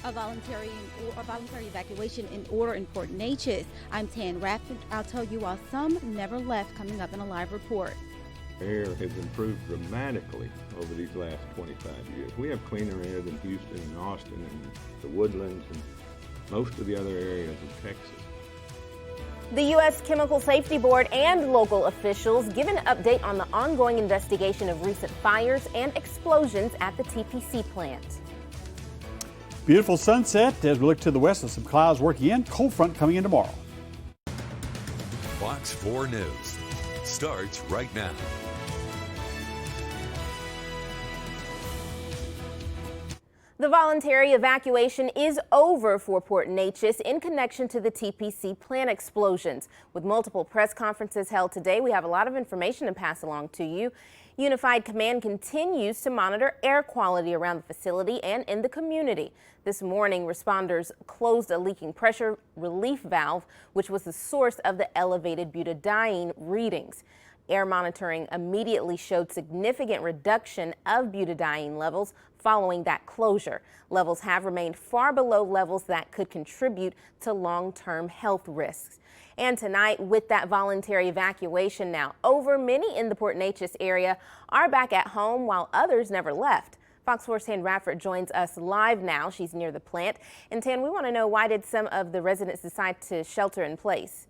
A voluntary evacuation in order in Port Neches. I'm Tan Radford. I'll tell you why some never left, coming up in a live report. Air has improved dramatically over these last 25 years. We have cleaner air than Houston and Austin and the Woodlands and most of the other areas of Texas. The U.S. Chemical Safety Board and local officials give an update on the ongoing investigation of recent fires and explosions at the TPC plant. Beautiful sunset as we look to the west with some clouds working in. Cold front coming in tomorrow. Fox 4 News starts right now. The voluntary evacuation is over for Port Neches in connection to the TPC plant explosions. With multiple press conferences held today, we have a lot of information to pass along to you. Unified Command continues to monitor air quality around the facility and in the community. This morning, responders closed a leaking pressure relief valve, which was the source of the elevated butadiene readings. Air monitoring immediately showed significant reduction of butadiene levels following that closure. Levels have remained far below levels that could contribute to long-term health risks. And tonight, with that voluntary evacuation now over, many in the Port Neches area are back at home while others never left. Fox 4's Tan Radford joins us live now. She's near the plant. And Tan, we want to know, why did some of the residents decide to shelter in place?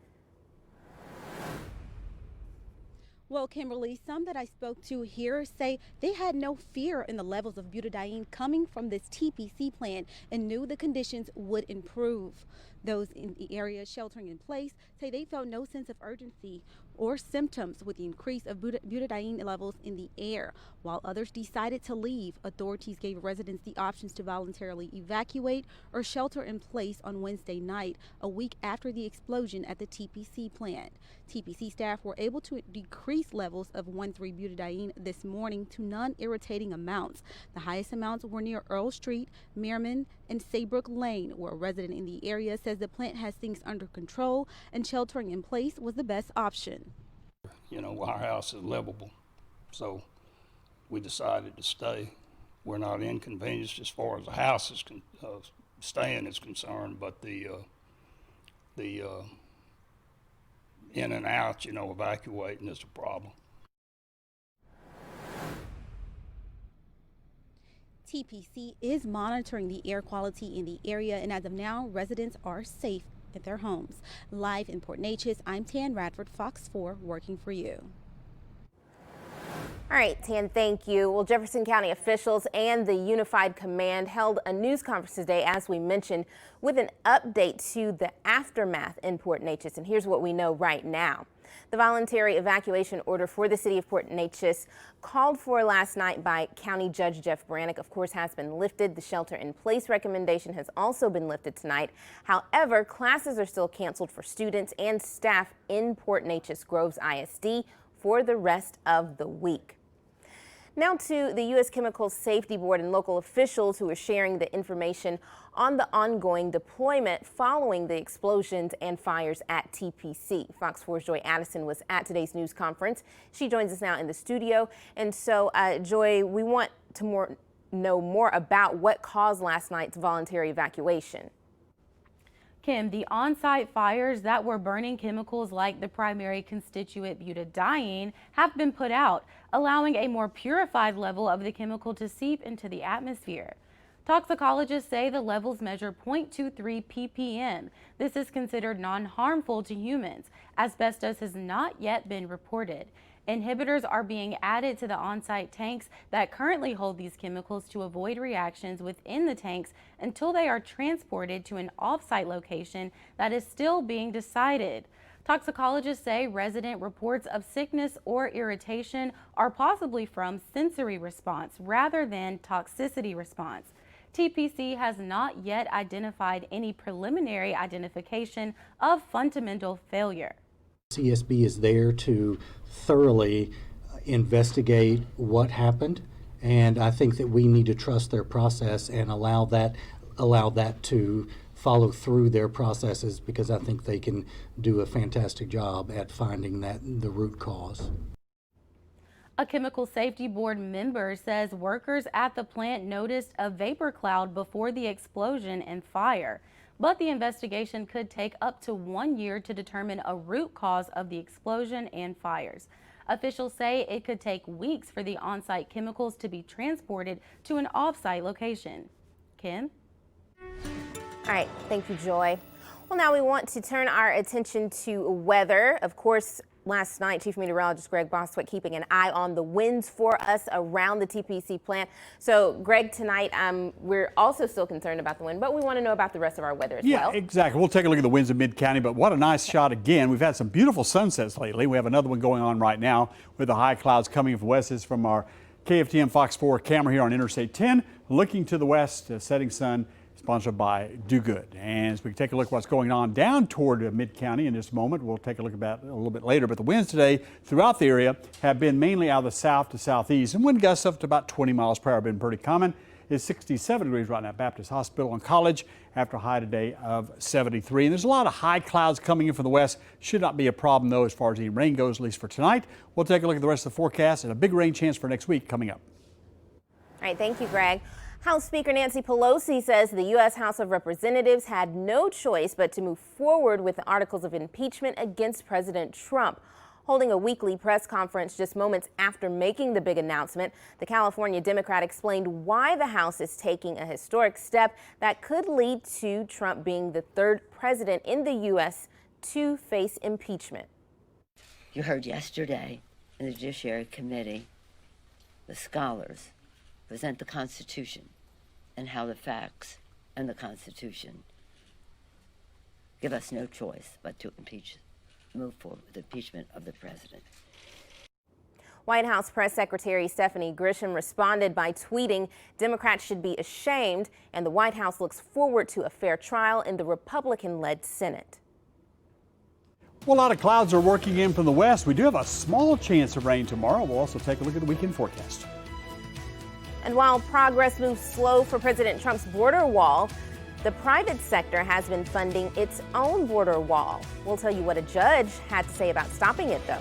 Well, Kimberly, some that I spoke to here say they had no fear in the levels of butadiene coming from this TPC plant and knew the conditions would improve. Those in the area sheltering in place say they felt no sense of urgency or symptoms with the increase of butadiene levels in the air. While others decided to leave, authorities gave residents the options to voluntarily evacuate or shelter in place on Wednesday night, a week after the explosion at the TPC plant. TPC staff were able to decrease levels of 1,3-butadiene this morning to non-irritating amounts. The highest amounts were near Earl Street, Merriman, and Saybrook Lane, where a resident in the area says the plant has things under control and sheltering in place was the best option. You know, our house is livable, so we decided to stay. We're not inconvenienced as far as the house is staying is concerned, but the in and out, you know, evacuating is a problem. TPC is monitoring the air quality in the area, and as of now, residents are safe at their homes. Live in Port Neches, I'm Tan Radford, Fox 4, working for you. All right, Tan, thank you. Well, Jefferson County officials and the Unified Command held a news conference today, as we mentioned, with an update to the aftermath in Port Neches. And here's what we know right now. The voluntary evacuation order for the city of Port Neches, called for last night by County Judge Jeff Brannick, of course, has been lifted. The shelter-in-place recommendation has also been lifted tonight. However, classes are still canceled for students and staff in Port Neches Groves ISD for the rest of the week. Now to the U.S. Chemical Safety Board and local officials who are sharing the information on the ongoing deployment following the explosions and fires at TPC. Fox 4's Joy Addison was at today's news conference. She joins us now in the studio. And so, Joy, we want to know more about what caused last night's voluntary evacuation. Kim, the on-site fires that were burning chemicals like the primary constituent butadiene have been put out, allowing a more purified level of the chemical to seep into the atmosphere. Toxicologists say the levels measure 0.23 ppm. This is considered non-harmful to humans. Asbestos has not yet been reported. Inhibitors are being added to the on-site tanks that currently hold these chemicals to avoid reactions within the tanks until they are transported to an off-site location that is still being decided. Toxicologists say resident reports of sickness or irritation are possibly from sensory response rather than toxicity response. TPC has not yet identified any preliminary identification of fundamental failure. CSB is there to thoroughly investigate what happened, and I think that we need to trust their process and allow that to follow through their processes, because I think they can do a fantastic job at finding the root cause. A Chemical Safety Board member says workers at the plant noticed a vapor cloud before the explosion and fire, but the investigation could take up to 1 year to determine a root cause of the explosion and fires. Officials say it could take weeks for the on-site chemicals to be transported to an off-site location. Kim? All right, thank you, Joy. Well, now we want to turn our attention to weather. Of course, last night, Chief Meteorologist Greg Bostwick keeping an eye on the winds for us around the TPC plant. So, Greg, tonight we're also still concerned about the wind, but we want to know about the rest of our weather as well. Yeah, exactly. We'll take a look at the winds in mid-county, but what a nice shot again. We've had some beautiful sunsets lately. We have another one going on right now with the high clouds coming from west. This is from our KFTM Fox 4 camera here on Interstate 10. Looking to the west, setting sun, sponsored by Do Good. And as we take a look at what's going on down toward mid-county in just a moment, we'll take a look at that a little bit later. But the winds today throughout the area have been mainly out of the south to southeast, and wind gusts up to about 20 miles per hour have been pretty common. It's 67 degrees right now at Baptist Hospital and College after a high today of 73. And there's a lot of high clouds coming in from the west. Should not be a problem, though, as far as any rain goes, at least for tonight. We'll take a look at the rest of the forecast and a big rain chance for next week coming up. All right, thank you, Greg. House Speaker Nancy Pelosi says the U.S. House of Representatives had no choice but to move forward with the articles of impeachment against President Trump. Holding a weekly press conference just moments after making the big announcement, the California Democrat explained why the House is taking a historic step that could lead to Trump being the third president in the U.S. to face impeachment. You heard yesterday in the Judiciary Committee the scholars present the Constitution and how the facts and the Constitution give us no choice but to move forward with impeachment of the president. White House Press Secretary Stephanie Grisham responded by tweeting, "Democrats should be ashamed," and the White House looks forward to a fair trial in the Republican-led Senate. Well, a lot of clouds are working in from the west. We do have a small chance of rain tomorrow. We'll also take a look at the weekend forecast. And while progress moves slow for President Trump's border wall, the private sector has been funding its own border wall. We'll tell you what a judge had to say about stopping it, though.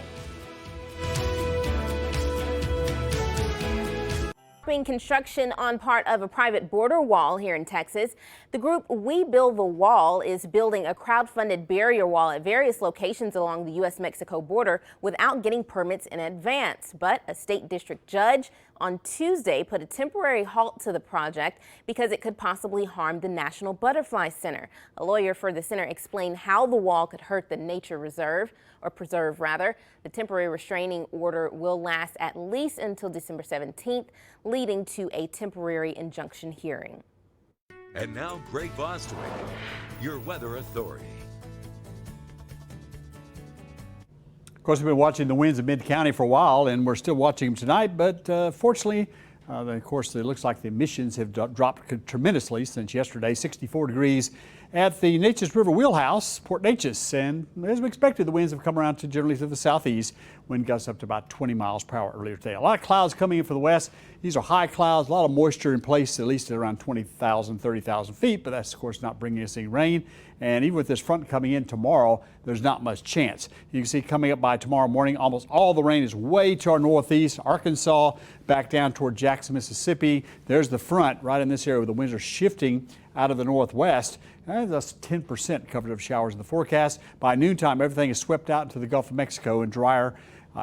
Construction on part of a private border wall here in Texas. The group We Build the Wall is building a crowd-funded barrier wall at various locations along the U.S.-Mexico border without getting permits in advance. But a state district judge on Tuesday put a temporary halt to the project because it could possibly harm the National Butterfly Center. A lawyer for the center explained how the wall could hurt the nature reserve, or preserve rather. The temporary restraining order will last at least until December 17th, leading to a temporary injunction hearing. And now Greg Bostwick, your weather authority. Of course, we've been watching the winds in mid-county for a while, and we're still watching them tonight. But fortunately, of course, it looks like the emissions have dropped tremendously since yesterday. 64 degrees at the Neches River Wheelhouse, Port Neches. And as we expected, the winds have come around generally to the southeast. Wind gusts up to about 20 miles per hour earlier today. A lot of clouds coming in from the west. These are high clouds, a lot of moisture in place, at least at around 20,000, 30,000 feet. But that's, of course, not bringing us any rain. And even with this front coming in tomorrow, there's not much chance. You can see coming up by tomorrow morning, almost all the rain is way to our northeast. Arkansas, back down toward Jackson, Mississippi. There's the front right in this area where the winds are shifting out of the northwest. That's 10% coverage of showers in the forecast. By noontime, everything is swept out into the Gulf of Mexico and drier.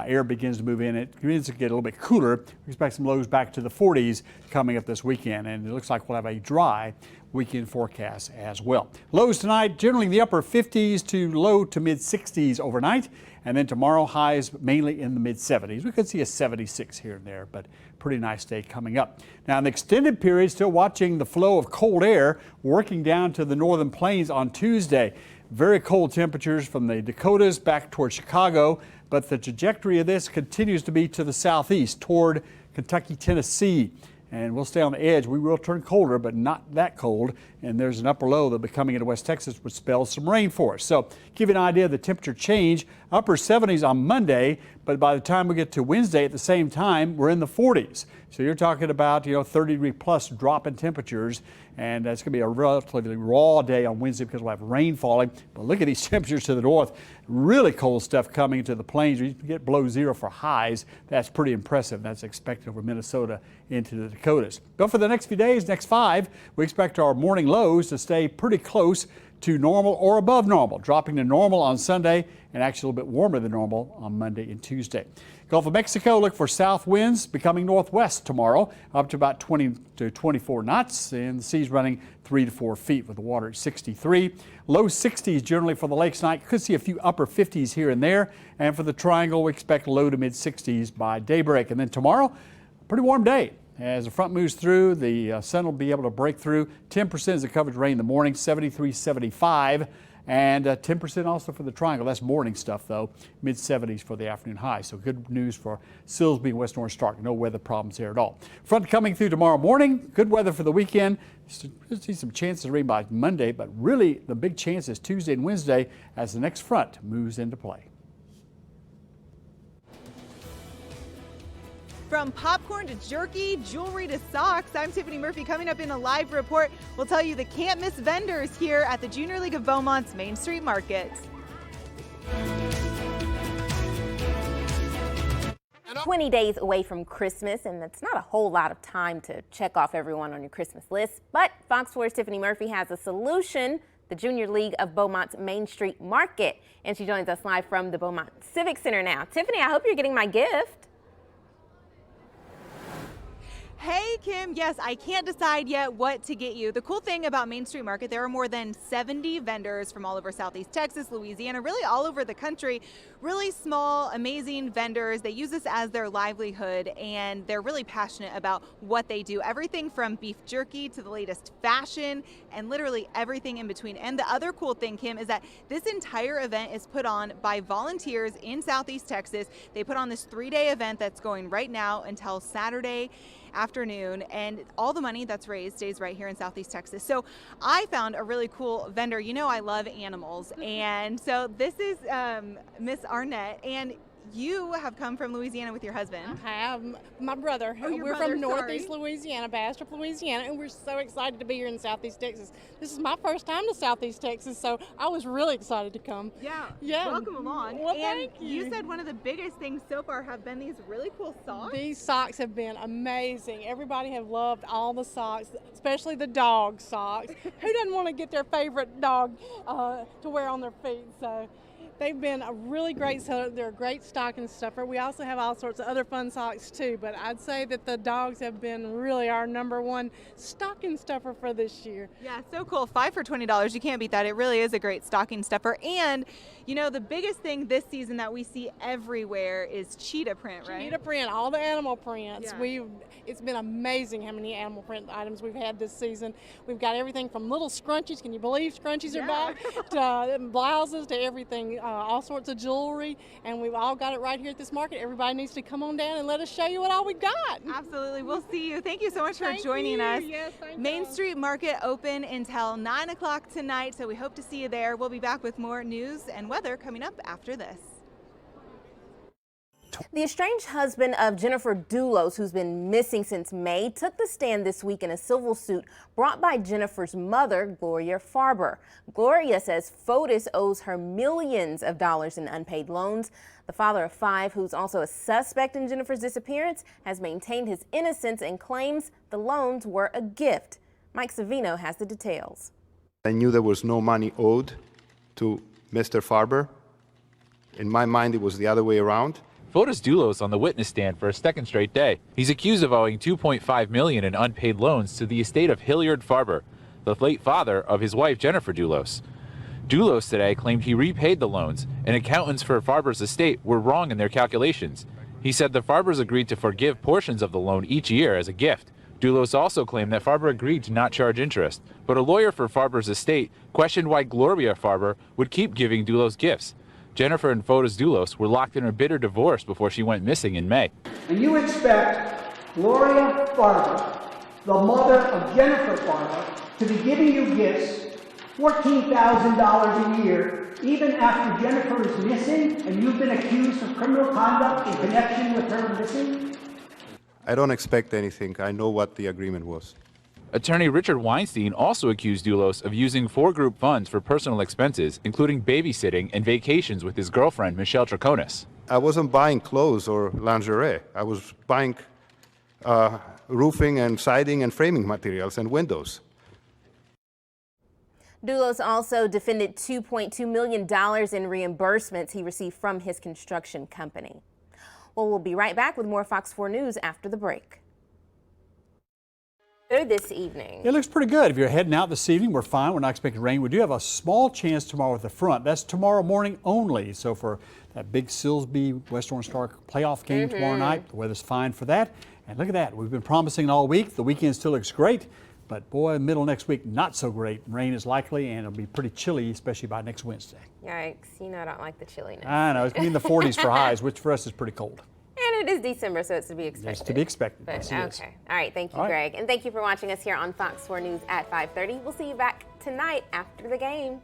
Air begins to move in. It begins to get a little bit cooler. We expect some lows back to the 40s coming up this weekend, and it looks like we'll have a dry weekend forecast as well. Lows tonight, generally in the upper 50s to low to mid 60s overnight, and then tomorrow highs mainly in the mid 70s. We could see a 76 here and there, but pretty nice day coming up. Now, in the extended period, still watching the flow of cold air working down to the northern plains on Tuesday. Very cold temperatures from the Dakotas back toward Chicago, but the trajectory of this continues to be to the southeast toward Kentucky, Tennessee. And we'll stay on the edge. We will turn colder, but not that cold. And there's an upper low that'll be coming into West Texas, which spells some rain for us. So give you an idea of the temperature change. Upper 70s on Monday, but by the time we get to Wednesday at the same time, we're in the 40s. So you're talking about, 30-degree plus drop in temperatures, and it's going to be a relatively raw day on Wednesday because we'll have rain falling. But look at these temperatures to the north. Really cold stuff coming to the plains. You get below zero for highs. That's pretty impressive. That's expected over Minnesota into the Dakotas. But for the next few days, next 5, we expect our morning lows to stay pretty close to normal or above normal, dropping to normal on Sunday and actually a little bit warmer than normal on Monday and Tuesday. Gulf of Mexico, look for south winds becoming northwest tomorrow, up to about 20 to 24 knots, and the seas running 3 to 4 feet with the water at 63. Low 60s generally for the lakes tonight. Could see a few upper 50s here and there. And for the triangle, we expect low to mid 60s by daybreak. And then tomorrow, pretty warm day. As the front moves through, the sun will be able to break through. 10% is the coverage rain in the morning, 73, 75. And 10% also for the triangle. That's morning stuff, though. Mid-70s for the afternoon high. So good news for Silsbee and West Orange Stark. No weather problems there at all. Front coming through tomorrow morning. Good weather for the weekend. See some chances of rain by Monday, but really the big chance is Tuesday and Wednesday as the next front moves into play. From popcorn to jerky, jewelry to socks, I'm Tiffany Murphy. Coming up in a live report, we'll tell you the can't miss vendors here at the Junior League of Beaumont's Main Street Market. 20 days away from Christmas, and that's not a whole lot of time to check off everyone on your Christmas list. But Fox 4's Tiffany Murphy has a solution, the Junior League of Beaumont's Main Street Market. And she joins us live from the Beaumont Civic Center now. Tiffany, I hope you're getting my gift. Hey, Kim. Yes, I can't decide yet what to get you. The cool thing about Main Street Market, there are more than 70 vendors from all over Southeast Texas, Louisiana, really all over the country. Really small, amazing vendors. They use this as their livelihood, and they're really passionate about what they do. Everything from beef jerky to the latest fashion and literally everything in between. And the other cool thing, Kim, is that this entire event is put on by volunteers in Southeast Texas. They put on this 3-day event that's going right now until Saturday afternoon, and all the money that's raised stays right here in Southeast Texas. So I found a really cool vendor. You know I love animals, and so this is Miss Arnett, and you have come from Louisiana with your husband. I have. My brother. We're from Northeast Louisiana, Bastrop, Louisiana, and we're so excited to be here in Southeast Texas. This is my first time to Southeast Texas, so I was really excited to come. Yeah. Welcome along. Well, and thank you. You said one of the biggest things so far have been these really cool socks. These socks have been amazing. Everybody have loved all the socks, especially the dog socks. Who doesn't want to get their favorite dog to wear on their feet? So they've been a really great seller. They're a great stocking stuffer. We also have all sorts of other fun socks too, but I'd say that the dogs have been really our #1 stocking stuffer for this year. Yeah, so cool. 5 for $20. You can't beat that. It really is a great stocking stuffer. And you know, the biggest thing this season that we see everywhere is cheetah print, right? Cheetah print, all the animal prints. Yeah. It's been amazing how many animal print items we've had this season. We've got everything from little scrunchies, can you believe scrunchies are back, to blouses, to everything, all sorts of jewelry, and we've all got it right here at this market. Everybody needs to come on down and let us show you what all we got. Absolutely. We'll see you. Thank you so much for joining us. Yes, thank you. Main Street Market open until 9 o'clock tonight, so we hope to see you there. We'll be back with more news and weather coming up after this. The estranged husband of Jennifer Dulos, who's been missing since May, took the stand this week in a civil suit brought by Jennifer's mother, Gloria Farber. Gloria says Fotis owes her millions of dollars in unpaid loans. The father of 5, who's also a suspect in Jennifer's disappearance, has maintained his innocence and claims the loans were a gift. Mike Savino has the details. I knew there was no money owed to Mr. Farber. In my mind, it was the other way around. Fotis Dulos on the witness stand for a second straight day. He's accused of owing $2.5 million in unpaid loans to the estate of Hilliard Farber, the late father of his wife Jennifer Dulos. Dulos today claimed he repaid the loans, and accountants for Farber's estate were wrong in their calculations. He said the Farbers agreed to forgive portions of the loan each year as a gift. Dulos also claimed that Farber agreed to not charge interest, but a lawyer for Farber's estate questioned why Gloria Farber would keep giving Dulos gifts. Jennifer and Fotis Dulos were locked in a bitter divorce before she went missing in May. And you expect Gloria Farber, the mother of Jennifer Farber, to be giving you gifts, $14,000 a year, even after Jennifer is missing and you've been accused of criminal conduct in connection with her missing? I don't expect anything. I know what the agreement was. Attorney Richard Weinstein also accused Dulos of using 4-group funds for personal expenses, including babysitting and vacations with his girlfriend, Michelle Troconis. I wasn't buying clothes or lingerie. I was buying roofing and siding and framing materials and windows. Dulos also defended $2.2 million in reimbursements he received from his construction company. Well, we'll be right back with more Fox 4 News after the break. This evening. It looks pretty good. If you're heading out this evening, we're fine. We're not expecting rain. We do have a small chance tomorrow with the front. That's tomorrow morning only. So for that big Silsbee West Orange Star playoff game tomorrow night, the weather's fine for that. And look at that. We've been promising all week. The weekend still looks great. But boy, middle of next week, not so great. Rain is likely, and it'll be pretty chilly, especially by next Wednesday. Yikes. You know I don't like the chilliness. I know. It's going to be in the 40s for highs, which for us is pretty cold. And it is December, so it's to be expected. It's to be expected. But, yes, okay. All right. Thank you, Greg. And thank you for watching us here on Fox 4 News at 5:30. We'll see you back tonight after the game.